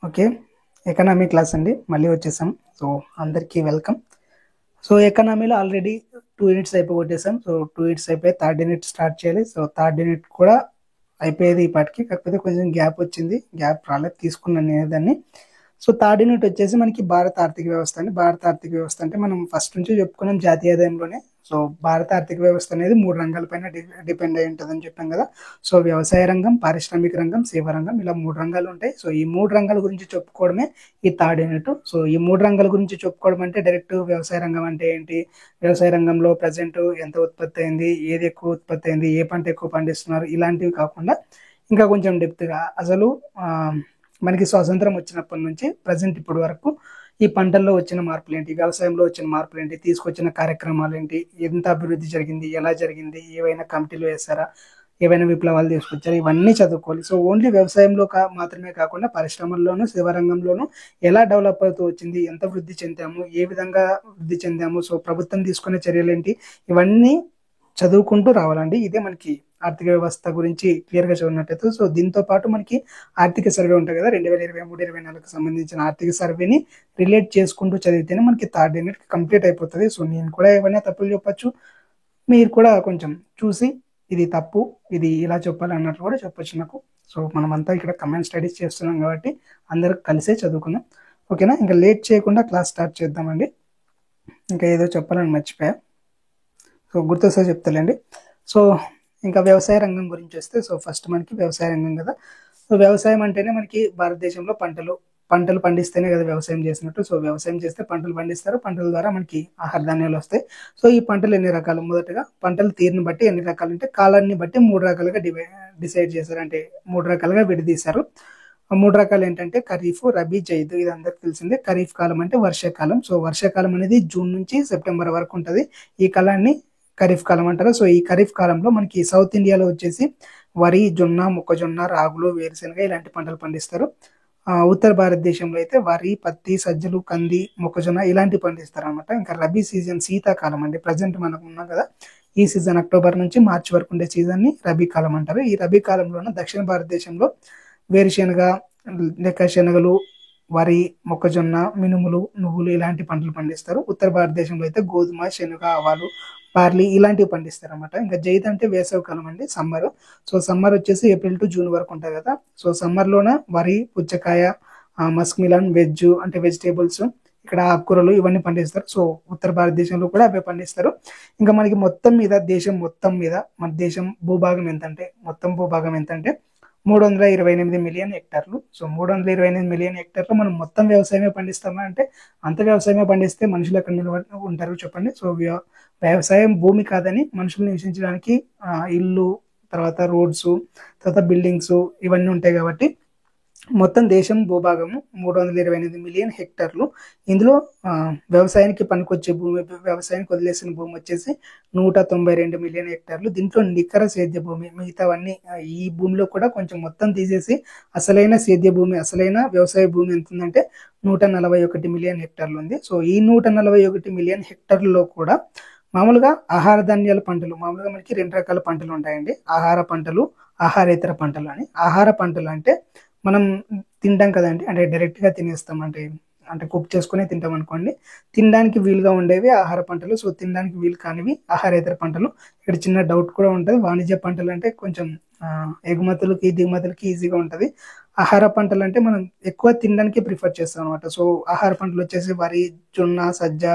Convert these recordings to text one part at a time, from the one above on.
Okay. Economy class అండి. మళ్ళీ వచ్చేసాం. సో, అందరికీ వెల్కమ్. సో, ఎకనామీలో ఆల్రెడీ 2 యూనిట్స్ అయిపోగొట్టేసాం. సో, 2 యూనిట్స్ అయిపోయి థర్డ్ యూనిట్ స్టార్ట్ చేయాలి. సో, థర్డ్ యూనిట్ కూడా అయిపోయేది ఈ పాటికి. కాకపోతే కొంచెం గ్యాప్ వచ్చింది. గ్యాప్ రాలేదు, తీసుకున్నాను నేను దాన్ని. సో, థర్డ్ యూనిట్ వచ్చేసి మనకి భారత ఆర్థిక వ్యవస్థ అండి. భారత ఆర్థిక వ్యవస్థ అంటే మనం ఫస్ట్ నుంచి చెప్పుకున్నాం జాతీయ ఆదాయంలోనే. సో, భారత ఆర్థిక వ్యవస్థ అనేది 3 రంగాలపైన డిపెండ్ అయి ఉంటుందని చెప్పాం కదా. సో, వ్యవసాయ రంగం, పారిశ్రామిక రంగం, సేవా రంగం, ఇలా 3 రంగాలు ఉంటాయి. సో, ఈ 3 రంగాల గురించి చెప్పుకోవడమే ఈ థర్డ్ యూనిట్. సో, ఈ 3 రంగాల గురించి చెప్పుకోవడం అంటే డైరెక్ట్ వ్యవసాయ రంగం అంటే ఏంటి, వ్యవసాయ రంగంలో ప్రజెంట్ ఎంత ఉత్పత్తి అయింది, ఏది ఎక్కువ ఉత్పత్తి అయింది, ఏ పంట ఎక్కువ పండిస్తున్నారు, ఇలాంటివి కాకుండా ఇంకా కొంచెం డెప్త్గా అసలు మనకి స్వాతంత్రం వచ్చినప్పటి నుంచి ప్రజెంట్ ఇప్పటి వరకు ఈ పంటల్లో వచ్చిన మార్పులు ఏంటి, వ్యవసాయంలో వచ్చిన మార్పులు ఏంటి, తీసుకొచ్చిన కార్యక్రమాలు ఏంటి, ఎంత అభివృద్ధి జరిగింది, ఎలా జరిగింది, ఏవైనా కమిటీలు వేస్తారా, ఏవైనా విప్లవాలు తీసుకొచ్చారు, ఇవన్నీ చదువుకోవాలి. సో ఓన్లీ వ్యవసాయంలో మాత్రమే కాకుండా పరిశ్రమల్లోనూ, శివరంగంలోనూ ఎలా డెవలప్ అవుతూ వచ్చింది, ఎంత వృద్ధి చెందాము, ఏ విధంగా వృద్ధి చెందాము, సో ప్రభుత్వం తీసుకునే చర్యలు ఏంటి, ఇవన్నీ చదువుకుంటూ రావాలండి. ఇదే మనకి ఆర్థిక వ్యవస్థ గురించి క్లియర్గా చదివినట్టయితే. సో దీంతో పాటు మనకి ఆర్థిక సర్వే ఉంటుంది కదా, 2023-24కి సంబంధించిన ఆర్థిక సర్వేని రిలేట్ చేసుకుంటూ చదివితేనే మనకి థర్డ్ యూనిట్ కంప్లీట్ అయిపోతుంది. సో నేను కూడా ఏమైనా తప్పులు చెప్పచ్చు, మీరు కూడా కొంచెం చూసి ఇది తప్పు, ఇది ఇలా చెప్పాలి అన్నట్లు కూడా చెప్పొచ్చు నాకు. సో మనమంతా ఇక్కడ కమెంట్ స్టడీస్ చేస్తున్నాం కాబట్టి అందరూ కలిసే చదువుకుందాం. ఓకేనా, ఇంకా లేట్ చేయకుండా క్లాస్ స్టార్ట్ చేద్దామండి. ఇంకా ఏదో చెప్పాలని మర్చిపోయా, సో గుర్తొస్తే చెప్తాలేండి. సో ఇంకా వ్యవసాయ రంగం గురించి వస్తే, సో ఫస్ట్ మనకి వ్యవసాయ రంగం కదా. సో వ్యవసాయం అంటేనే మనకి భారతదేశంలో పంటలు పండిస్తేనే కదా వ్యవసాయం చేసినట్టు. సో వ్యవసాయం చేస్తే పంటలు పండిస్తారు, పంటల ద్వారా మనకి ఆహార ధాన్యాలు వస్తాయి. సో ఈ పంటలు ఎన్ని రకాలు, మొదటగా పంటలు తీరుని బట్టి ఎన్ని రకాలు అంటే కాలాన్ని బట్టి 3 రకాలుగా డిసైడ్ చేశారు, అంటే 3 రకాలుగా విడదీశారు. 3 రకాలు ఏంటంటే ఖరీఫ్, రబీ, జైద్. ఇది అందరికి తెలిసిందే. ఖరీఫ్ కాలం అంటే వర్షాకాలం. సో వర్షాకాలం అనేది జూన్ నుంచి సెప్టెంబర్ వరకు ఉంటుంది. ఈ కాలాన్ని ఖరీఫ్ కాలం అంటారు. సో ఈ ఖరీఫ్ కాలంలో మనకి సౌత్ ఇండియాలో వచ్చేసి వరి, జొన్న, మొక్కజొన్న, రాగులు, వేరుశెనగ ఇలాంటి పంటలు పండిస్తారు. ఉత్తర భారతదేశంలో అయితే వరి, పత్తి, సజ్జలు, కంది, మొక్కజొన్న ఇలాంటివి పండిస్తారు అనమాట. ఇంకా రబీ సీజన్ శీతాకాలం అండి. ప్రజెంట్ మనకు ఉన్నాం కదా, ఈ సీజన్ అక్టోబర్ నుంచి మార్చి వరకు ఉండే సీజన్ ని రబీ కాలం అంటారు. ఈ రబీ కాలంలోనే దక్షిణ భారతదేశంలో వేరుశెనగ, లేక శనగలు, వరి, మొక్కజొన్న, మినుములు, నువ్వులు ఇలాంటి పంటలు పండిస్తారు. ఉత్తర భారతదేశంలో అయితే గోధుమ, శనగ, ఆవాలు, బార్లీ ఇలాంటివి పండిస్తారు అనమాట. ఇంకా జైద్ అంటే వేసవి కాలం అండి, సమ్మర్. సో సమ్మర్ వచ్చేసి ఏప్రిల్ టు జూన్ వరకు ఉంటుంది కదా. సో సమ్మర్లోన వరి, పుచ్చకాయ, మస్క్ మిలన్, వెజ్ అంటే వెజిటేబుల్స్, ఇక్కడ ఆకుకూరలు ఇవన్నీ పండిస్తారు. సో ఉత్తర భారతదేశంలో కూడా అవే పండిస్తారు. ఇంకా మనకి మొత్తం మీద మన దేశం భూభాగం ఎంతంటే, మొత్తం భూభాగం ఎంతంటే 328 మిలియన్ హెక్టార్లు. సో 328 మిలియన్ హెక్టార్లు మనం మొత్తం వ్యవసాయమే పండిస్తామా అంటే, అంత వ్యవసాయమే పండిస్తే మనుషులు ఎక్కడ నిలబడి ఉంటారు చెప్పండి. సో వ్యవసాయం భూమి కాదని మనుషులు నివసించడానికి ఇల్లు, తర్వాత రోడ్స్, తర్వాత బిల్డింగ్స్ ఇవన్నీ ఉంటాయి కాబట్టి మొత్తం దేశం భూభాగము 328 మిలియన్ హెక్టార్లు. ఇందులో వ్యవసాయానికి పనికొచ్చే భూమి, వ్యవసాయానికి వదిలేసిన భూమి వచ్చేసి 192 మిలియన్ హెక్టార్లు. దీంట్లో నికర సేద్య భూమి మిగతావన్నీ ఈ భూమిలో కూడా కొంచెం మొత్తం తీసేసి అసలైన సేద్య భూమి, అసలైన వ్యవసాయ భూమి ఎంత ఉందంటే 141 మిలియన్ హెక్టార్లు ఉంది. సో ఈ 141 మిలియన్ హెక్టార్లలో కూడా మామూలుగా ఆహార ధాన్యాల పంటలు, మామూలుగా మనకి 2 రకాల పంటలు ఉంటాయండి, ఆహార పంటలు, ఆహారేతర పంటలు అని. ఆహార పంటలు అంటే మనం తింటాం కదండి, అంటే డైరెక్ట్గా తినేస్తాం, అంటే కుక్ చేసుకునే తింటాం అనుకోండి. తినడానికి వీలుగా ఉండేవి ఆహార పంటలు. సో తినడానికి వీలు కానివి ఆహారేతర పంటలు. ఇక్కడ చిన్న డౌట్ కూడా ఉంటుంది, వాణిజ్య పంటలు అంటే కొంచెం ఎగుమతులకి దిగుమతులకి ఈజీగా ఉంటుంది. ఆహార పంటలు అంటే మనం ఎక్కువ తినడానికి ప్రిఫర్ చేస్తాం అనమాట. సో ఆహార పంటలు వచ్చేసి వరి, జొన్న, సజ్జ,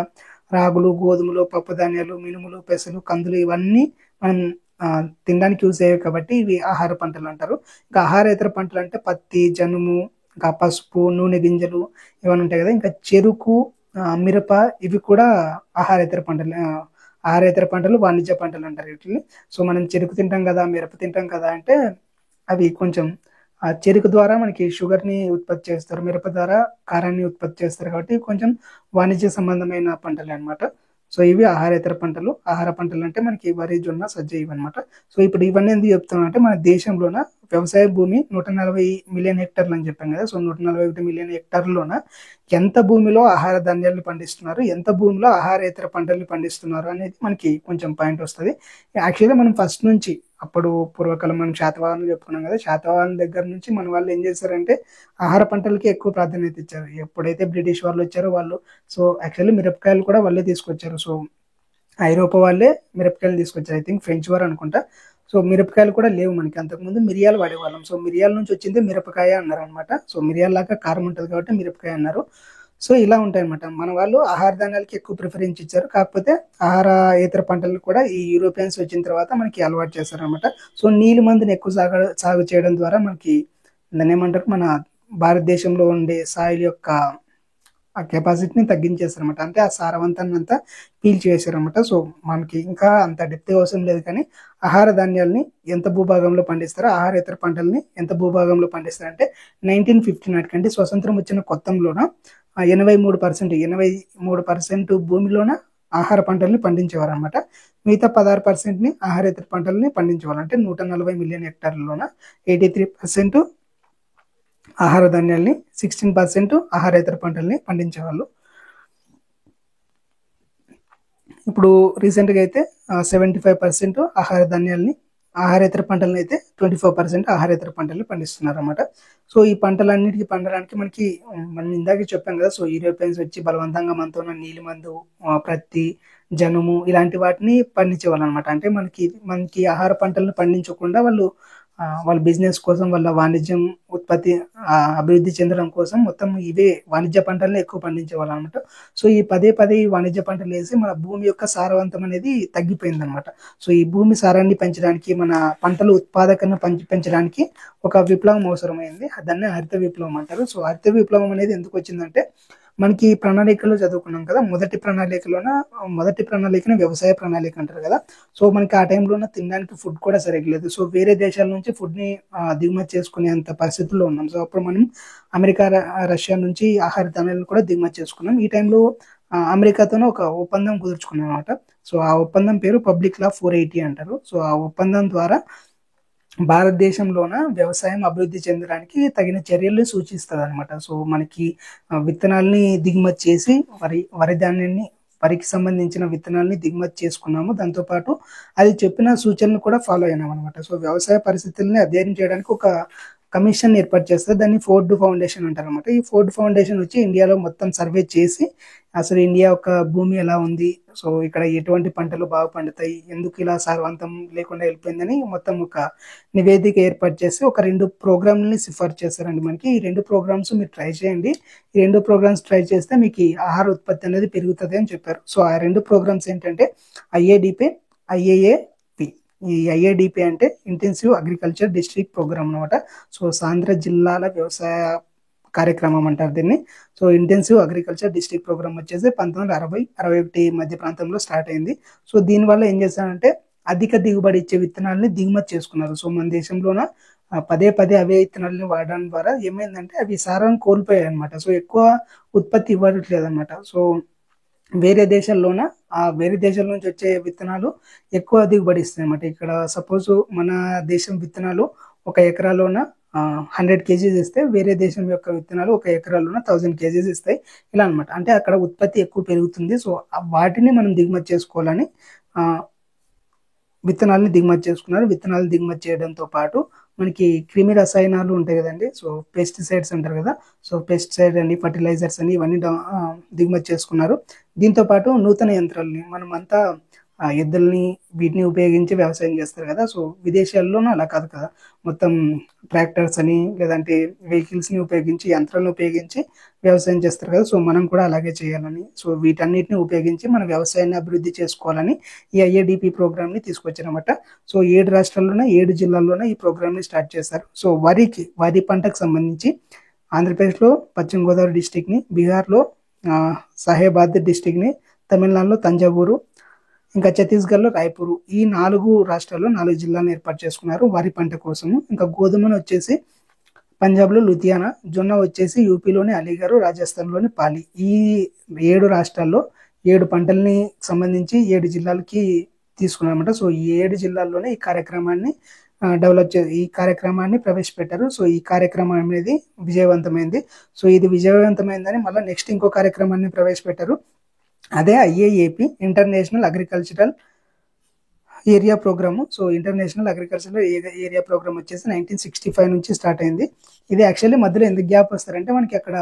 రాగులు, గోధుమలు, పప్పు ధాన్యాలు, మినుములు, పెసలు, కందులు ఇవన్నీ మనం తినడానికి యూజ్ అయ్యాయి కాబట్టి ఇవి ఆహార పంటలు అంటారు. ఇంకా ఆహారేతర పంటలు అంటే పత్తి, జనుము, ఇంకా పసుపు, నూనె గింజలు ఇవన్నీ ఉంటాయి కదా. ఇంకా చెరుకు, మిరప ఇవి కూడా ఆహారేతర పంటలు. ఆహారేతర పంటలు వాణిజ్య పంటలు అంటారు వీటిని. సో మనం చెరుకు తింటాం కదా, మిరప తింటాం కదా అంటే అవి కొంచెం ఆ చెరుకు ద్వారా మనకి షుగర్ని ఉత్పత్తి చేస్తారు, మిరప ద్వారా కారాన్ని ఉత్పత్తి చేస్తారు కాబట్టి కొంచెం వాణిజ్య సంబంధమైన పంటలు అనమాట. సో ఇవి ఆహారేతర పంటలు. ఆహార పంటలు అంటే మనకి వరి, జొన్న, సజ్జ ఇవన్నమాట. సో ఇప్పుడు ఇవన్నీ ఎందుకు చెప్తున్నా అంటే, మన దేశంలోన వ్యవసాయ భూమి 140 మిలియన్ హెక్టార్లు అని చెప్పాం కదా. సో 141 మిలియన్ హెక్టార్లోన ఎంత భూమిలో ఆహార ధాన్యాలను పండిస్తున్నారు, ఎంత భూమిలో ఆహారేతర పంటల్ని పండిస్తున్నారు అనేది మనకి కొంచెం పాయింట్ వస్తుంది. యాక్చువల్గా మనం ఫస్ట్ నుంచి అప్పుడు పూర్వకాలం మనం శాతవాహనులు చెప్పుకున్నాం కదా, శాతవాహనుల దగ్గర నుంచి మన వాళ్ళు ఏం చేశారంటే ఆహార పంటలకి ఎక్కువ ప్రాధాన్యత ఇచ్చారు. ఎప్పుడైతే బ్రిటిష్ వాళ్ళు వచ్చారో వాళ్ళు, సో యాక్చువల్లీ మిరపకాయలు కూడా వాళ్ళే తీసుకొచ్చారు. సో ఐరోపా వాళ్ళే మిరపకాయలు తీసుకొచ్చారు. ఐ థింక్ ఫ్రెంచ్ వారు అనుకుంటా. సో మిరపకాయలు కూడా లేవు మనకి, అంతకుముందు మిరియాలు వాడేవాళ్ళం. సో మిరియాల నుంచి వచ్చింది మిరపకాయ అన్నారు అనమాట. సో మిరియాలాగా కారం ఉంటుంది కాబట్టి మిరపకాయ అన్నారు. సో ఇలా ఉంటాయి అనమాట. మన వాళ్ళు ఆహార ధాన్యాలకి ఎక్కువ ప్రిఫరెన్స్ ఇచ్చారు. కాకపోతే ఆహార ఇతర పంటలు కూడా ఈ యూరోపియన్స్ వచ్చిన తర్వాత మనకి అలవాటు చేశారు అనమాట. సో నీలి మందుని ఎక్కువ సాగు చేయడం ద్వారా మనకి దాన్ని ఏమంటారు, మన భారతదేశంలో ఉండే సాయిల్ యొక్క ఆ కెపాసిటీని తగ్గించేశారు అనమాట. అంటే ఆ సారవంతాన్ని అంతా పీల్చివేశారు అనమాట. సో మనకి ఇంకా అంత డెప్త్ అవసరం లేదు, కానీ ఆహార ధాన్యాల్ని ఎంత భూభాగంలో పండిస్తారో, ఆహార ఇతర పంటల్ని ఎంత భూభాగంలో పండిస్తారంటే 1950 నాటికంటే స్వతంత్రం వచ్చిన కొత్తంలోన 83% భూమిలోన ఆహార పంటల్ని పండించేవారు అనమాట. మిగతా 16%ని ఆహారేతర పంటల్ని పండించేవారు. అంటే 140 మిలియన్ హెక్టార్లలోన 83% ఆహార ధాన్యాల్ని, 16% ఆహారేతర పంటల్ని పండించేవాళ్ళు. ఇప్పుడు రీసెంట్గా అయితే 75% ఆహార ధాన్యాల్ని, ఆహారేతర పంటలను అయితే 24% ఆహారేతర పంటల్ని పండిస్తున్నారు అనమాట. సో ఈ పంటలన్నిటికీ పండడానికి మనకి మనం ఇందాక చెప్పాం కదా, సో యూరోపియన్స్ వచ్చి బలవంతంగా మనతో నీలి మందు, ప్రత్తి, జనుము ఇలాంటి వాటిని పండించేవాళ్ళు అనమాట. అంటే మనకి ఆహార పంటలను పండించకుండా వాళ్ళ బిజినెస్ కోసం, వాళ్ళ వాణిజ్యం ఉత్పత్తి అభివృద్ధి చెందడం కోసం మొత్తం ఇవే వాణిజ్య పంటలను ఎక్కువ పండించేవాళ్ళు అనమాట. సో ఈ పదే ఈ వాణిజ్య పంటలు వేసి మన భూమి యొక్క సారవంతం అనేది తగ్గిపోయింది అనమాట. సో ఈ భూమి సారాన్ని పెంచడానికి, మన పంటల ఉత్పాదకను పెంచడానికి ఒక విప్లవం అవసరమైంది. దాన్ని హరిత విప్లవం అంటారు. సో హరిత విప్లవం అనేది ఎందుకు వచ్చిందంటే, మనకి ప్రణాళికలో చదువుకున్నాం కదా, మొదటి ప్రణాళికను వ్యవసాయ ప్రణాళిక అంటారు కదా. సో మనకి ఆ టైంలోనే తినడానికి ఫుడ్ కూడా సరిగ్గా లేదు. సో వేరే దేశాల నుంచి ఫుడ్ని దిగుమతి చేసుకునేంత పరిస్థితుల్లో ఉన్నాం. సో అప్పుడు మనం అమెరికా, రష్యా నుంచి ఆహార ధాన్యాలను కూడా దిగుమతి చేసుకున్నాం. ఈ టైంలో అమెరికాతోనే ఒక ఒప్పందం కుదుర్చుకున్నాం అనమాట. సో ఆ ఒప్పందం పేరు పబ్లిక్ లా 480 అంటారు. సో ఆ ఒప్పందం ద్వారా భారతదేశంలోన వ్యవసాయం అభివృద్ధి చెందడానికి తగిన చర్యల్ని సూచిస్తుంది అనమాట. సో మనకి విత్తనాల్ని దిగుమతి చేసి వరికి సంబంధించిన విత్తనాల్ని దిగుమతి చేసుకున్నాము. దాంతోపాటు అది చెప్పిన సూచనలు కూడా ఫాలో అయినాం అనమాట. సో వ్యవసాయ పరిస్థితుల్ని అధ్యయనం చేయడానికి ఒక కమిషన్ ఏర్పాటు చేస్తారు. దాన్ని ఫోర్డ్ ఫౌండేషన్ అంటారు అనమాట. ఈ ఫోర్డ్ ఫౌండేషన్ వచ్చి ఇండియాలో మొత్తం సర్వే చేసి అసలు ఇండియా యొక్క భూమి ఎలా ఉంది, సో ఇక్కడ ఎటువంటి పంటలు బాగా పండుతాయి, ఎందుకు ఇలా సారవంతం లేకుండా వెళ్ళిపోయిందని మొత్తం ఒక నివేదిక ఏర్పాటు చేసి ఒక 2 ప్రోగ్రాంలని సిఫార్సు చేస్తారండి మనకి. ఈ 2 ప్రోగ్రామ్స్ మీరు ట్రై చేయండి. ఈ 2 ప్రోగ్రామ్స్ ట్రై చేస్తే మీకు ఆహార ఉత్పత్తి అనేది పెరుగుతుంది అని చెప్పారు. సో ఆ 2 ప్రోగ్రామ్స్ ఏంటంటే IADP, IAAP. ఈ IADP అంటే ఇంటెన్సివ్ అగ్రికల్చర్ డిస్ట్రిక్ట్ ప్రోగ్రామ్ అనమాట. సో సాంద్ర జిల్లాల వ్యవసాయ కార్యక్రమం అంటారు దీన్ని. So intensive agriculture district programme వచ్చేసి 1960-61 మధ్య ప్రాంతంలో స్టార్ట్ అయింది. సో దీనివల్ల ఏం చేస్తారంటే అధిక దిగుబడి ఇచ్చే విత్తనాలని దిగుమతి చేసుకున్నారు. సో మన దేశంలోన పదే అవే విత్తనాలని వాడడం ద్వారా ఏమైందంటే అవి సారాన్ని కోల్పోయాయి అనమాట. సో ఎక్కువ ఉత్పత్తి ఇవ్వట్లేదు అనమాట. సో వేరే దేశాల నుంచి వచ్చే విత్తనాలు ఎక్కువ దిగుబడి ఇస్తాయి అనమాట. ఇక్కడ సపోజ్ మన దేశం విత్తనాలు ఒక ఎకరాలోన 100 kgs ఇస్తే, వేరే దేశం యొక్క విత్తనాలు ఒక ఎకరాలోన 1000 kgs ఇస్తాయి. ఇలా అనమాట. అంటే అక్కడ ఉత్పత్తి ఎక్కువ పెరుగుతుంది. సో వాటిని మనం దిగుమతి చేసుకోవాలని విత్తనాలను దిగుమతి చేసుకున్నారు. విత్తనాలు దిగుమతి చేయడంతో పాటు మనకి క్రిమి రసాయనాలు ఉంటాయి కదండి, సో పెస్టిసైడ్స్ అంటారు కదా. సో పెస్టిసైడ్ అని, ఫర్టిలైజర్స్ అని ఇవన్నీ దిగుమతి చేసుకున్నారు. దీంతో పాటు నూతన యంత్రాలని, మనమంతా ఎద్దుల్ని వీటిని ఉపయోగించి వ్యవసాయం చేస్తారు కదా. సో విదేశాల్లోనూ అలా కాదు కదా, మొత్తం ట్రాక్టర్స్ అని లేదంటే వెహికల్స్ని ఉపయోగించి, యంత్రాలను ఉపయోగించి వ్యవసాయం చేస్తారు కదా. సో మనం కూడా అలాగే చేయాలని, సో వీటన్నిటిని ఉపయోగించి మన వ్యవసాయాన్ని అభివృద్ధి చేసుకోవాలని ఈ IADP ప్రోగ్రామ్ని తీసుకొచ్చారన్నమాట. సో 7 రాష్ట్రాల్లోనే 7 జిల్లాల్లోనే ఈ ప్రోగ్రామ్ని స్టార్ట్ చేశారు. సో వరి పంటకు సంబంధించి ఆంధ్రప్రదేశ్లో పశ్చిమ గోదావరి డిస్టిక్ని, బీహార్లో సాహెబాద్ డిస్టిక్ని, తమిళనాడులో తంజావూరు, ఇంకా ఛత్తీస్గఢ్లో రాయ్పూర్, ఈ 4 రాష్ట్రాల్లో 4 జిల్లాలను ఏర్పాటు చేసుకున్నారు వరి పంట కోసము. ఇంకా గోధుమను వచ్చేసి పంజాబ్లో లుధియానా, జొన్న వచ్చేసి యూపీలోని అలీగఢ్, రాజస్థాన్లోని పాలి. ఈ 7 రాష్ట్రాల్లో 7 పంటల్ని సంబంధించి 7 జిల్లాలకి తీసుకున్నారన్నమాట. సో ఈ 7 జిల్లాల్లోనే ఈ కార్యక్రమాన్ని ప్రవేశపెట్టారు. సో ఈ కార్యక్రమం అనేది విజయవంతమైంది. సో ఇది విజయవంతమైందని మళ్ళీ నెక్స్ట్ ఇంకో కార్యక్రమాన్ని ప్రవేశపెట్టారు. అదే IAAP, international agricultural area programme. So international agricultural area programme వచ్చేసి 1965 నుంచి స్టార్ట్ అయింది. ఇది యాక్చువల్లీ మధ్యలో ఎందుకు గ్యాప్ వస్తారంటే మనకి అక్కడ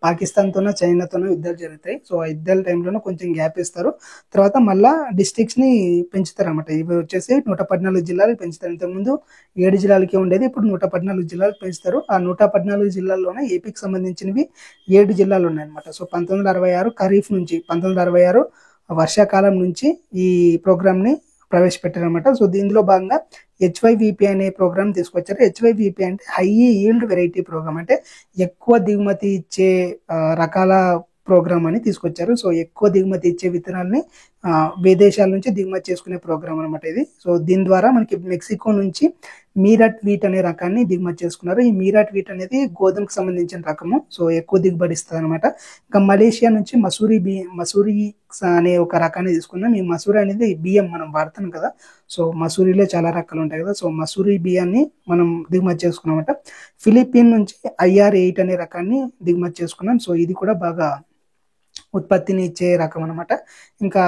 పాకిస్తాన్తోనో చైనాతోనో యుద్ధాలు జరుగుతాయి. సో ఆ యుద్ధాల టైంలోనూ కొంచెం గ్యాప్ ఇస్తారు. తర్వాత మళ్ళా డిస్ట్రిక్ట్స్ని పెంచుతారు అనమాట. ఇవి వచ్చేసి 114 జిల్లాలు పెంచుతారు. ఇంతకుముందు 7 జిల్లాలకే ఉండేది, ఇప్పుడు 114 జిల్లాలు పెంచుతారు. ఆ 114 జిల్లాల్లోనే ఏపీకి సంబంధించినవి 7 జిల్లాలు ఉన్నాయన్నమాట. సో 1966 ఖరీఫ్ నుంచి 1966 వర్షాకాలం నుంచి ఈ ప్రోగ్రామ్ని ప్రవేశపెట్టారనమాట. సో దీనిలో భాగంగా HYVP అనే ప్రోగ్రామ్ తీసుకొచ్చారు. HYVP అంటే హై ఈల్డ్ వెరైటీ ప్రోగ్రామ్, అంటే ఎక్కువ దిగుమతి ఇచ్చే రకాల ప్రోగ్రామ్ అని తీసుకొచ్చారు. సో ఎక్కువ దిగుమతి ఇచ్చే విత్తనాలని విదేశాల నుంచి దిగుమతి చేసుకునే ప్రోగ్రామ్ అనమాట ఇది. సో దీని ద్వారా మనకి మెక్సికో నుంచి మీరట్ వీట్ అనే రకాన్ని దిగుమతి చేసుకున్నారు. ఈ మీరట్ వీట్ అనేది గోధుమకు సంబంధించిన రకము. సో ఎక్కువ దిగుబడి ఇస్తుంది అనమాట. ఇంకా మలేషియా నుంచి మసూరి అనే ఒక రకాన్ని తీసుకున్నాం. ఈ మసూరి అనేది బియ్యం మనం వాడతాం కదా. సో మసూరిలో చాలా రకాలు ఉంటాయి కదా. సో మసూరి బియ్యాన్ని మనం దిగుమతి చేసుకున్నామట. ఫిలిప్పీన్ నుంచి IR8 అనే రకాన్ని దిగుమతి చేసుకున్నాం. సో ఇది కూడా బాగా ఉత్పత్తిని ఇచ్చే రకం అనమాట. ఇంకా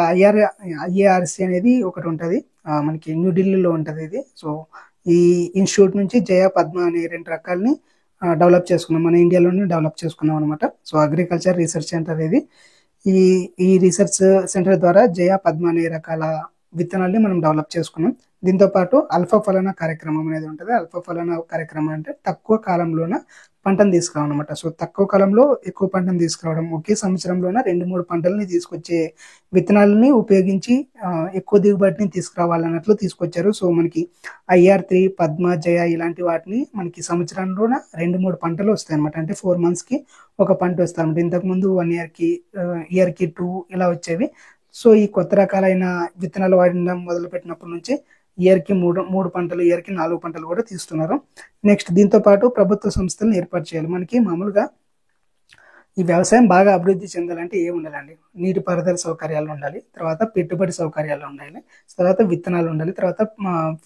IARC అనేది ఒకటి ఉంటుంది, మనకి న్యూఢిల్లీలో ఉంటుంది ఇది. సో ఈ ఇన్స్టిట్యూట్ నుంచి జయ పద్మ అనే 2 రకాలని డెవలప్ చేసుకున్నాం, మన ఇండియాలోనే డెవలప్ చేసుకున్నాం అనమాట. సో అగ్రికల్చర్ రీసెర్చ్ సెంటర్ ఇది. ఈ రీసెర్చ్ సెంటర్ ద్వారా జయ పద్మ అనే రకాల విత్తనాల్ని మనం డెవలప్ చేసుకున్నాం. దీంతో పాటు అల్ఫా ఫలానా కార్యక్రమం అనేది ఉంటుంది. అల్ఫా ఫలానా కార్యక్రమం అంటే తక్కువ కాలంలోన పంటను తీసుకురావడం అనమాట. సో తక్కువ కాలంలో ఎక్కువ పంటను తీసుకురావడం, ఒకే సంవత్సరంలోన 2-3 పంటలని తీసుకొచ్చే విత్తనాలని ఉపయోగించి ఎక్కువ దిగుబడిని తీసుకురావాలన్నట్లు తీసుకొచ్చారు. సో మనకి IR3, పద్మ, జయ ఇలాంటి వాటిని మనకి సంవత్సరంలోన 2-3 పంటలు వస్తాయి అనమాట. అంటే 4 monthsకి ఒక పంట వస్తాయి అనమాట. ఇంతకుముందు 1 yearకి 2 ఇలా వచ్చేవి. సో ఈ కొత్త రకాలైన విత్తనాలు వాడడం మొదలుపెట్టినప్పటి నుంచి ఇయర్కి 3 పంటలు, ఇయర్కి 4 పంటలు కూడా తీస్తున్నారు. నెక్స్ట్ దీంతో పాటు ప్రభుత్వ సంస్థలను ఏర్పాటు చేయాలి. మనకి మామూలుగా ఈ వ్యవసాయం బాగా అభివృద్ధి చెందాలంటే ఏమి ఉండాలండి? నీటిపారుదల సౌకర్యాలు ఉండాలి, తర్వాత పెట్టుబడి సౌకర్యాలు ఉండాలి, తర్వాత విత్తనాలు ఉండాలి, తర్వాత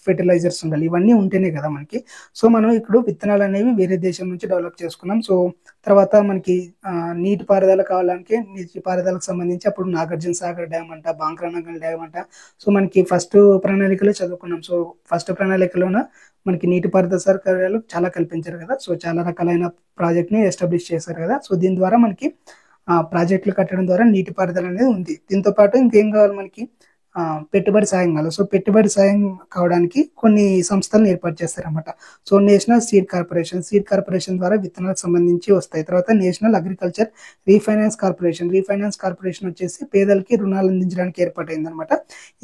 ఫెర్టిలైజర్స్ ఉండాలి. ఇవన్నీ ఉంటేనే కదా మనకి. సో మనం ఇప్పుడు విత్తనాలు అనేవి వేరే దేశం నుంచి డెవలప్ చేసుకున్నాం. సో తర్వాత మనకి నీటిపారుదల కావాలంటే నీటిపారుదలకు సంబంధించి అప్పుడు నాగార్జున సాగర్ డ్యామ్ అంట, బాంక్రానంగల్ డ్యామ్ అంట. సో మనకి ఫస్ట్ ప్రణాళికలో చదువుకున్నాం. సో ఫస్ట్ ప్రణాళికలోన మనకి నీటిపారుదల సౌకర్యాలు చాలా కల్పించారు కదా. సో చాలా రకాలైన ప్రాజెక్ట్ని ఎస్టాబ్లిష్ చేశారు కదా. సో దీని ద్వారా మనకి ప్రాజెక్టులు కట్టడం ద్వారా నీటిపారుదల అనేది ఉంది. దీంతో పాటు ఇంకేం కావాలి మనకి? పెట్టుబడి సాయం కావాలి. సో పెట్టుబడి సాయం కావడానికి కొన్ని సంస్థలను ఏర్పాటు చేస్తారన్నమాట. సో నేషనల్ సీడ్ కార్పొరేషన్ ద్వారా విత్తనాలకు సంబంధించి వస్తాయి. తర్వాత నేషనల్ అగ్రికల్చర్ రీఫైనాన్స్ కార్పొరేషన్ వచ్చేసి పేదలకి రుణాలు అందించడానికి ఏర్పాటైంది అనమాట.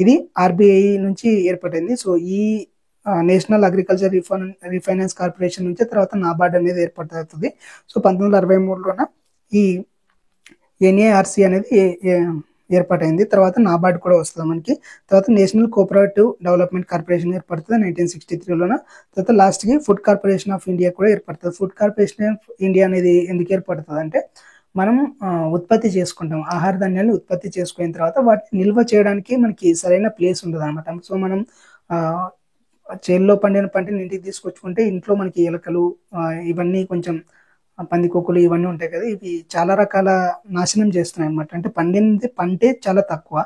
ఇది RBI నుంచి ఏర్పాటైంది. సో ఈ నేషనల్ అగ్రికల్చర్ రీఫైనాన్స్ కార్పొరేషన్ నుంచి తర్వాత నాబార్డ్ అనేది ఏర్పడుతుంది. సో 1963లోన ఈ NARC అనేది ఏర్పాటైంది. తర్వాత నాబార్డ్ కూడా వస్తుంది మనకి. తర్వాత నేషనల్ కోఆపరేటివ్ డెవలప్మెంట్ కార్పొరేషన్ ఏర్పడుతుంది 1963లోన. తర్వాత లాస్ట్కి ఫుడ్ కార్పొరేషన్ ఆఫ్ ఇండియా కూడా ఏర్పడుతుంది. ఫుడ్ కార్పొరేషన్ ఆఫ్ ఇండియా అనేది ఎందుకు ఏర్పడుతుంది అంటే మనం ఉత్పత్తి చేసుకుంటాం, ఆహార ధాన్యాన్ని ఉత్పత్తి చేసుకున్న తర్వాత వాటిని నిల్వ చేయడానికి మనకి సరైన ప్లేస్ ఉండదు అనమాట. సో మనం చేల్లో పండిన పంటని ఇంటికి తీసుకొచ్చుకుంటే ఇంట్లో మనకి ఎలకలు ఇవన్నీ కొంచెం పందికొక్కులు ఇవన్నీ ఉంటాయి కదా, ఇవి చాలా రకాల నాశనం చేస్తున్నాయి అనమాట. అంటే పండింది పంటే చాలా తక్కువ.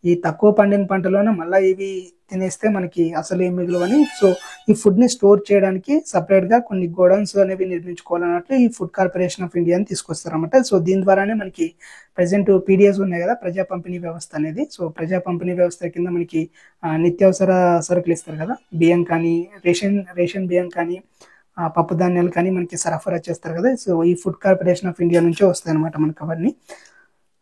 ఈ తక్కువ పండిన పంటలోనే మళ్ళీ ఇవి తినేస్తే మనకి అసలు ఏం మిగిలవని సో ఈ ఫుడ్ని స్టోర్ చేయడానికి సపరేట్గా కొన్ని గోడౌన్స్ అనేవి నిర్మించుకోవాలన్నట్లు ఈ ఫుడ్ కార్పొరేషన్ ఆఫ్ ఇండియాని తీసుకొస్తారన్నమాట. సో దీని ద్వారానే మనకి ప్రజెంట్ PDS ఉన్నాయి కదా, ప్రజా పంపిణీ వ్యవస్థ అనేది. సో ప్రజా పంపిణీ వ్యవస్థ కింద మనకి నిత్యావసర సరుకులు ఇస్తారు కదా, బియ్యం కానీ రేషన్ బియ్యం కానీ పప్పు ధాన్యాలు కానీ మనకి సరఫరా చేస్తారు కదా. సో ఈ ఫుడ్ కార్పొరేషన్ ఆఫ్ ఇండియా నుంచే వస్తాయి అనమాట మనకి అవన్నీ.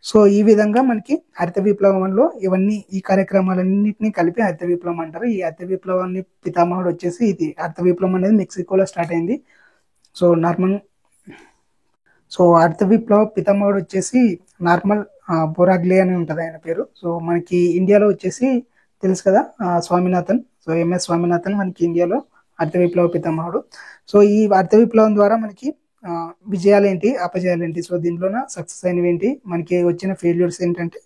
సో ఈ విధంగా మనకి హరిత విప్లవంలో ఇవన్నీ ఈ కార్యక్రమాలన్నింటినీ కలిపి హరిత విప్లవం అంటారు. ఈ హరిత విప్లవాన్ని పితామహుడు వచ్చేసి ఇది హరిత విప్లవం అనేది మెక్సికోలో స్టార్ట్ అయింది. సో హరిత విప్లవ పితామహుడు వచ్చేసి నార్మల్ బొరాగ్లే అని ఉంటుంది ఆయన పేరు. సో మనకి ఇండియాలో వచ్చేసి తెలుసు కదా స్వామినాథన్. సో MS స్వామినాథన్ మనకి ఇండియాలో హరిత విప్లవ పితామహుడు. సో ఈ హరిత విప్లవం ద్వారా మనకి విజయాలు ఏంటి, అపజయాలు ఏంటి, సో దీంట్లోన సక్సెస్ అయినవి ఏంటి, మనకి వచ్చిన ఫెయిల్యూర్స్ ఏంటంటే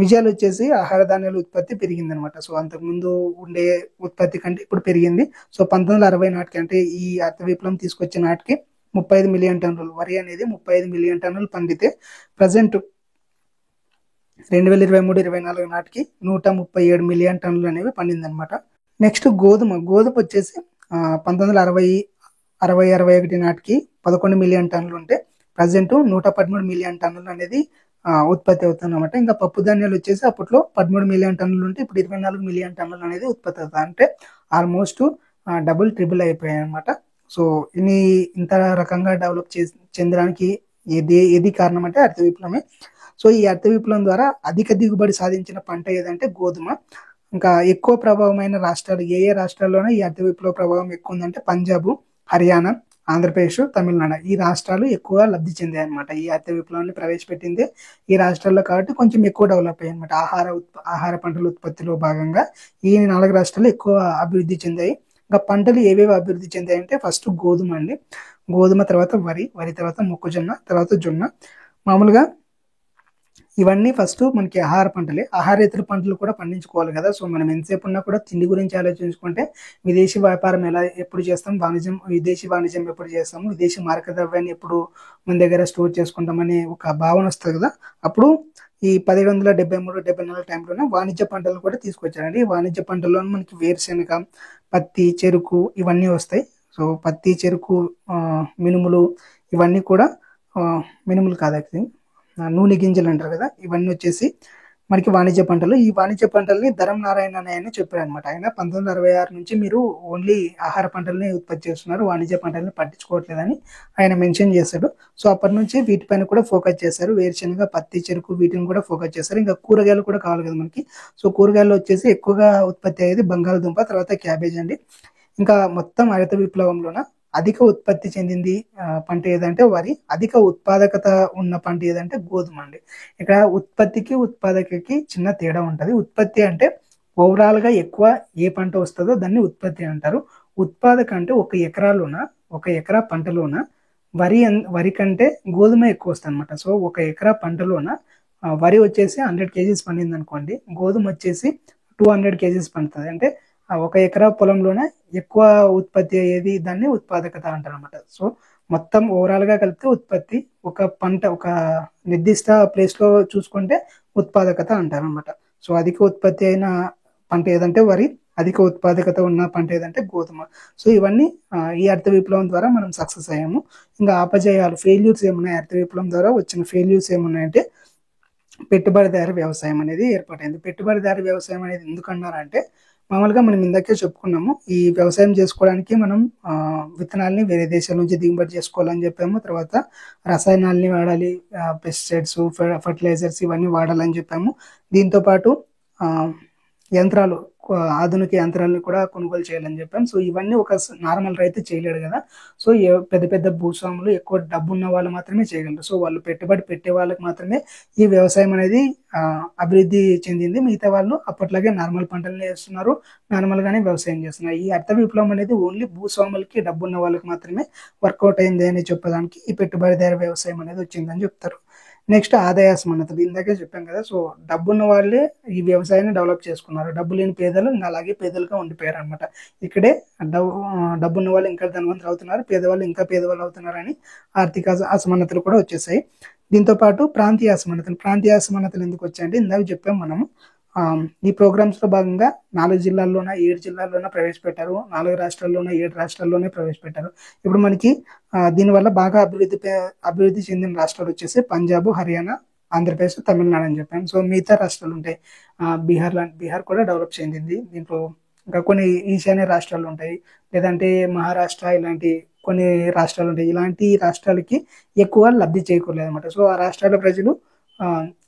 విజయాలు వచ్చేసి ఆహార ధాన్యాల ఉత్పత్తి పెరిగింది అనమాట. సో అంతకుముందు ఉండే ఉత్పత్తి కంటే ఇప్పుడు పెరిగింది. సో 1960 నాటికి అంటే ఈ హరిత విప్లవం తీసుకొచ్చే నాటికి 35 మిలియన్ టన్నులు వరి అనేది 35 మిలియన్ టన్నులు పండితే ప్రజెంట్ 2023-24 నాటికి 137 మిలియన్ టన్నులు అనేవి పండిందనమాట. నెక్స్ట్ గోధుమ వచ్చేసి 1960-61 నాటికి 11 మిలియన్ టన్నులు ఉంటే ప్రజెంట్ 113 మిలియన్ టన్నులు అనేది ఉత్పత్తి అవుతుందన్నమాట. ఇంకా పప్పు ధాన్యాలు వచ్చేసి అప్పట్లో 13 మిలియన్ టన్నులు ఉంటే ఇప్పుడు 24 మిలియన్ టన్నులు అనేది ఉత్పత్తి అవుతుంది. అంటే ఆల్మోస్ట్ డబుల్ ట్రిపుల్ అయిపోయాయి అనమాట. సో ఇంత రకంగా డెవలప్ చెందడానికి ఏది కారణం అంటే హరిత విప్లవమే. సో ఈ హరిత విప్లవం ద్వారా అధిక దిగుబడి సాధించిన పంట ఏదంటే గోధుమ. ఇంకా ఎక్కువ ప్రభావమైన రాష్ట్రాలు ఏ రాష్ట్రాల్లోనే ఈ హరిత విప్లవ ప్రభావం ఎక్కువ ఉందంటే పంజాబ్, హర్యానా, ఆంధ్రప్రదేశ్, తమిళనాడు ఈ రాష్ట్రాలు ఎక్కువగా లబ్ధి చెందాయి అనమాట. ఈ హరిత విప్లవాన్ని ప్రవేశపెట్టింది ఈ రాష్ట్రాల్లో కాబట్టి కొంచెం ఎక్కువ డెవలప్ అయ్యాయి అనమాట. ఆహార పంటల ఉత్పత్తిలో భాగంగా ఈ 4 రాష్ట్రాలు ఎక్కువ అభివృద్ధి చెందాయి. ఇంకా పంటలు ఏవేవి అభివృద్ధి చెందాయి అంటే ఫస్ట్ గోధుమ అండి. గోధుమ తర్వాత వరి తర్వాత మొక్కజొన్న తర్వాత జొన్న. మామూలుగా ఇవన్నీ ఫస్ట్ మనకి ఆహార పంటలే. ఆహారేతర పంటలు కూడా పండించుకోవాలి కదా. సో మనం ఎంతసేపు ఉన్నా కూడా తిండి గురించి ఆలోచించుకుంటే విదేశీ వ్యాపారం ఎప్పుడు చేస్తాం, విదేశీ వాణిజ్యం ఎప్పుడు చేస్తాము, విదేశీ మారక ద్రవ్యాన్ని ఎప్పుడు మన దగ్గర స్టోర్ చేసుకుంటామనే ఒక భావన వస్తుంది కదా. అప్పుడు ఈ 1773-74 టైంలోనే వాణిజ్య పంటలు కూడా తీసుకొచ్చారండి. ఈ వాణిజ్య పంటల్లో మనకి వేరుశెనగ, పత్తి, చెరుకు ఇవన్నీ వస్తాయి. సో పత్తి, చెరుకు, మినుములు ఇవన్నీ కూడా మినుములు కాదు యాక్చువల్లీ నూనె గింజలు అంటారు కదా. ఇవన్నీ వచ్చేసి మనకి వాణిజ్య పంటలు. ఈ వాణిజ్య పంటల్ని ధరం నారాయణ అని చెప్పారు అనమాట. ఆయన 1966 నుంచి మీరు ఓన్లీ ఆహార పంటల్ని ఉత్పత్తి చేస్తున్నారు, వాణిజ్య పంటల్ని పట్టించుకోవట్లేదని ఆయన మెన్షన్ చేశాడు. సో అప్పటి నుంచి వీటిపైన కూడా ఫోకస్ చేశారు. వేరుశెనగ, పత్తి, చెరుకు వీటిని కూడా ఫోకస్ చేశారు. ఇంకా కూరగాయలు కూడా కావాలి కదా మనకి. సో కూరగాయలు వచ్చేసి ఎక్కువగా ఉత్పత్తి అయ్యేది బంగాళదుంప తర్వాత క్యాబేజ్ అండి. ఇంకా మొత్తం హరిత విప్లవంలోన అధిక ఉత్పత్తి చెందింది పంట ఏదంటే వరి, అధిక ఉత్పాదకత ఉన్న పంట ఏదంటే గోధుమ అండి. ఇక్కడ ఉత్పత్తికి ఉత్పాదకకి చిన్న తేడా ఉంటుంది. ఉత్పత్తి అంటే ఓవరాల్ గా ఎక్కువ ఏ పంట వస్తుందో దాన్ని ఉత్పత్తి అంటారు. ఉత్పాదక అంటే ఒక ఎకరా పంటలోన వరి కంటే గోధుమ ఎక్కువ వస్తుంది అనమాట. సో ఒక ఎకరా పంటలోన వరి వచ్చేసి 100 kgs పండింది అనుకోండి, గోధుమ వచ్చేసి 200 kgs పండుతుంది. అంటే ఒక ఎకరా పొలంలోనే ఎక్కువ ఉత్పత్తి అయ్యేది దాన్ని ఉత్పాదకత అంటారు అనమాట. సో మొత్తం ఓవరాల్ గా కలిపితే ఉత్పత్తి, ఒక పంట ఒక నిర్దిష్ట ప్లేస్ లో చూసుకుంటే ఉత్పాదకత అంటారు అనమాట. సో అధిక ఉత్పత్తి అయిన పంట ఏదంటే వరి, అధిక ఉత్పాదకత ఉన్న పంట ఏదంటే గోధుమ. సో ఇవన్నీ ఈ హరిత విప్లవం ద్వారా మనం సక్సెస్ అయ్యాము. ఇంకా అపజయాలు, ఫెయిల్యూర్స్ ఏమున్నాయి, హరిత విప్లవం ద్వారా వచ్చిన ఫెయిల్యూర్స్ ఏమున్నాయంటే పెట్టుబడిదారి వ్యవసాయం అనేది ఏర్పడింది. పెట్టుబడిదారి వ్యవసాయం అనేది ఎందుకన్నారంటే మామూలుగా మనం ఇందాకే చెప్పుకున్నాము, ఈ వ్యవసాయం చేసుకోవడానికి మనం విత్తనాలని వేరే దేశాల నుంచి దిగుబడి చేసుకోవాలని చెప్పాము. తర్వాత రసాయనాలని వాడాలి, పెస్టిసైడ్స్, ఫర్టిలైజర్స్ ఇవన్నీ వాడాలని చెప్పాము. దీంతో పాటు యంత్రాలు, ఆధునిక యంత్రాలను కూడా కొనుగోలు చేయాలని చెప్పాం. సో ఇవన్నీ ఒక నార్మల్ రైతు చేయలేడు కదా. సో పెద్ద పెద్ద భూస్వాములు, ఎక్కువ డబ్బు ఉన్న వాళ్ళు మాత్రమే చేయగలరు. సో వాళ్ళు పెట్టుబడి పెట్టే వాళ్ళకి మాత్రమే ఈ వ్యవసాయం అనేది అభివృద్ధి చెందింది. మిగతా వాళ్ళు అప్పట్లాగే నార్మల్ పంటలు వేస్తున్నారు, నార్మల్ గానే వ్యవసాయం చేస్తున్నారు. ఈ హరిత విప్లవం అనేది ఓన్లీ భూస్వాములకి, డబ్బు ఉన్న వాళ్ళకి మాత్రమే వర్కౌట్ అయింది అని చెప్పడానికి ఈ పెట్టుబడిదారి వ్యవసాయం అనేది వచ్చిందని చెప్తారు. నెక్స్ట్ ఆదాయ అసమానతలు, ఇందాకే చెప్పాం కదా. సో డబ్బున్న వాళ్ళే ఈ వ్యవసాయాన్ని డెవలప్ చేసుకున్నారు, డబ్బు లేని పేదలు అలాగే పేదలుగా ఉండిపోయారు అనమాట. ఇక్కడే డబ్బున్న వాళ్ళు ఇంకా ధనవంతులు అవుతున్నారు, పేదవాళ్ళు ఇంకా పేదవాళ్ళు అవుతున్నారు అని ఆర్థిక అసమానతలు కూడా వచ్చేసాయి. దీంతో పాటు ప్రాంతీయ అసమానతలు ఎందుకు వచ్చాయంటే ఇందాక చెప్పాం మనము, ఈ ప్రోగ్రామ్స్ లో భాగంగా 4 జిల్లాల్లోన 7 జిల్లాల్లోన ప్రవేశపెట్టారు, 4 రాష్ట్రాల్లోన 7 రాష్ట్రాల్లోనే ప్రవేశపెట్టారు. ఇప్పుడు మనకి దీనివల్ల బాగా అభివృద్ధి చెందిన రాష్ట్రాలు వచ్చేసి పంజాబ్, హర్యానా, ఆంధ్రప్రదేశ్, తమిళనాడు అని చెప్పాను. సో మిగతా రాష్ట్రాలు ఉంటాయి, బీహార్ కూడా డెవలప్ చెందింది. దీంట్లో ఇంకా కొన్ని ఈశాన్య రాష్ట్రాలు ఉంటాయి, లేదంటే మహారాష్ట్ర, ఇలాంటి కొన్ని రాష్ట్రాలు ఉంటాయి. ఇలాంటి రాష్ట్రాలకి ఎక్కువ లబ్ధి చేకూరలేదు అనమాట. సో ఆ రాష్ట్రాల ప్రజలు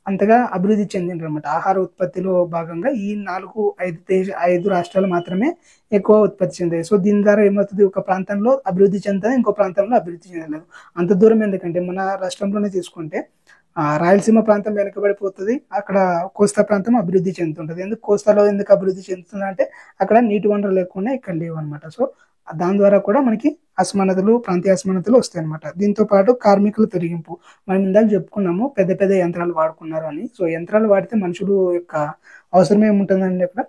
అంతగా అభివృద్ధి చెందిండ్రు అనమాట. ఆహార ఉత్పత్తిలో భాగంగా ఈ 4-5 రాష్ట్రాలు మాత్రమే ఎక్కువ ఉత్పత్తి చెందాయి. సో దీని ద్వారా ఏమవుతుంది, ఒక ప్రాంతంలో అభివృద్ధి చెందుతుంది, ఇంకో ప్రాంతంలో అభివృద్ధి చెందలేదు. అంత దూరం ఎందుకంటే మన రాష్ట్రంలోనే తీసుకుంటే రాయలసీమ ప్రాంతం వెనుకబడిపోతుంది, అక్కడ కోస్తా ప్రాంతం అభివృద్ధి చెందుతుంటది. కోస్తాలో ఎందుకు అభివృద్ధి చెందుతుంది అంటే అక్కడ నీటి వనరులు లేకుండా ఇక్కడ లేవు అనమాట. సో దాని ద్వారా కూడా మనకి ప్రాంతీయ అసమానతలు వస్తాయి అనమాట. దీంతో పాటు కార్మికుల తొలగింపు, మనం ఇందాక చెప్పుకున్నాము పెద్ద పెద్ద యంత్రాలు వాడుకున్నారు అని. సో యంత్రాలు వాడితే మనుషులు యొక్క అవసరం ఏముంటుందండి అక్కడ.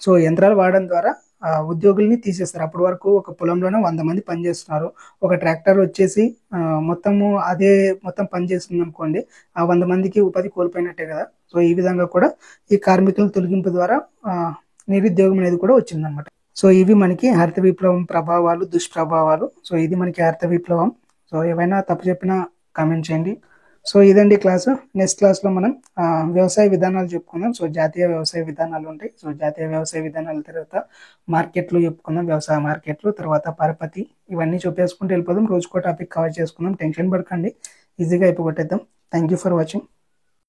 సో యంత్రాలు వాడడం ద్వారా ఉద్యోగుల్ని తీసేస్తారు. అప్పటి వరకు ఒక పొలంలోనే 100 మంది పనిచేస్తున్నారు. ఒక ట్రాక్టర్ వచ్చేసి మొత్తము అదే మొత్తం పనిచేస్తుంది అనుకోండి, ఆ 100 మందికి ఉపాధి కోల్పోయినట్టే కదా. సో ఈ విధంగా కూడా ఈ కార్మికుల తొలగింపు ద్వారా నిరుద్యోగం అనేది కూడా వచ్చిందనమాట. సో ఇవి మనకి హరిత విప్లవం ప్రభావాలు, దుష్ప్రభావాలు. సో ఇది మనకి హరిత విప్లవం. సో ఏవైనా తప్పు చెప్పినా కామెంట్ చేయండి. సో ఇదండి క్లాసు. నెక్స్ట్ క్లాస్లో మనం వ్యవసాయ విధానాలు చెప్పుకుందాం. సో జాతీయ వ్యవసాయ విధానాలు ఉంటాయి. సో జాతీయ వ్యవసాయ విధానాల తర్వాత మార్కెట్లు చెప్పుకుందాం, వ్యవసాయ మార్కెట్లు, తర్వాత పరపతి, ఇవన్నీ చూపేసుకుంటూ వెళ్ళిపోదాం. రోజుకో టాపిక్ కవర్ చేసుకుందాం. టెన్షన్ పడకండి, ఈజీగా అయిపోగొట్టేద్దాం. Thank you for watching.